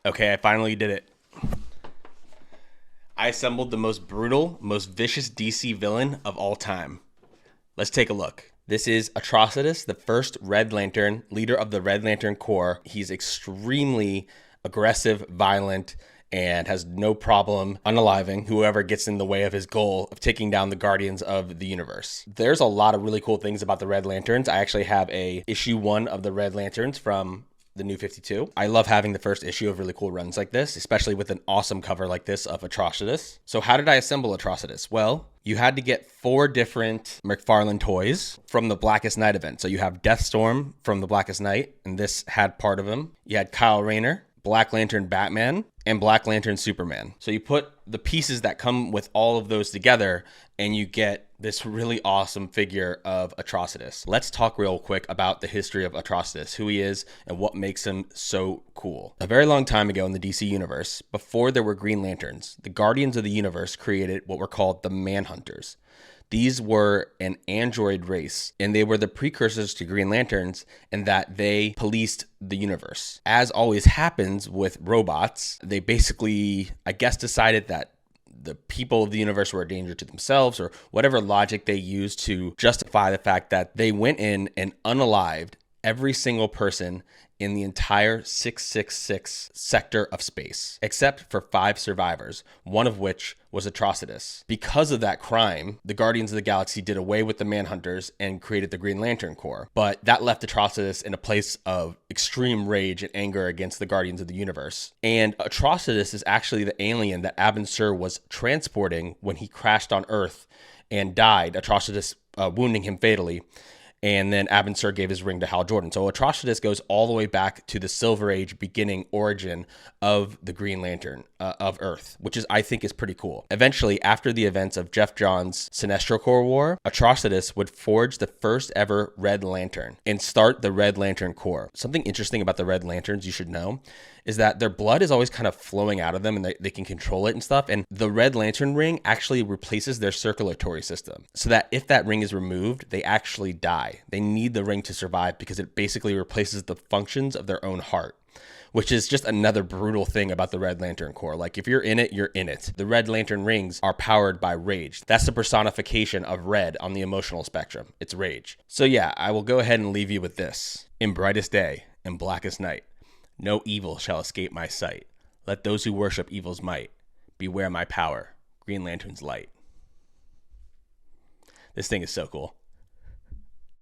Okay, I finally did it. I assembled the most brutal, most vicious DC villain of all time. Let's take a look. This is Atrocitus, the first Red Lantern, leader of the Red Lantern Corps. He's extremely aggressive, violent, and has no problem unaliving whoever gets in the way of his goal of taking down the Guardians of the Universe. There's a lot of really cool things about the Red Lanterns. I actually have a issue 1 of the Red Lanterns from the New 52. I love having the first issue of really cool runs like this, especially with an awesome cover like this of Atrocitus. So how did I assemble Atrocitus? Well, you had to get 4 different McFarlane toys from the Blackest Night event. So you have Deathstorm from the Blackest Night, and this had part of him. You had Kyle Rayner, Black Lantern Batman, and Black Lantern Superman. So you put the pieces that come with all of those together and you get this really awesome figure of Atrocitus. Let's talk real quick about the history of Atrocitus, who he is and what makes him so cool. A very long time ago in the DC universe, before there were Green Lanterns, the Guardians of the Universe created what were called the Manhunters. These were an android race, and they were the precursors to Green Lanterns in that they policed the universe. As always happens with robots, they basically, I guess, decided that the people of the universe were a danger to themselves, or whatever logic they used to justify the fact that they went in and unalived every single person in the entire 666 sector of space, except for 5 survivors, one of which was Atrocitus. Because of that crime, the Guardians of the Galaxy did away with the Manhunters and created the Green Lantern Corps. But that left Atrocitus in a place of extreme rage and anger against the Guardians of the Universe. And Atrocitus is actually the alien that Abin Sur was transporting when he crashed on Earth and died, Atrocitus wounding him fatally. And then Abin Sur gave his ring to Hal Jordan. So Atrocitus goes all the way back to the Silver Age beginning origin of the Green Lantern of Earth, which I think is pretty cool. Eventually, after the events of Jeff Johns' Sinestro Corps War, Atrocitus would forge the first ever Red Lantern and start the Red Lantern Corps. Something interesting about the Red Lanterns you should know is that their blood is always kind of flowing out of them and they can control it and stuff. And the Red Lantern ring actually replaces their circulatory system so that if that ring is removed, they actually die. They need the ring to survive because it basically replaces the functions of their own heart, which is just another brutal thing about the Red Lantern Corps. Like, if you're in it, you're in it. The Red Lantern rings are powered by rage. That's the personification of red on the emotional spectrum. It's rage. So yeah, I will go ahead and leave you with this. In brightest day and blackest night, no evil shall escape my sight. Let those who worship evil's might beware my power, Green Lantern's light. This thing is so cool.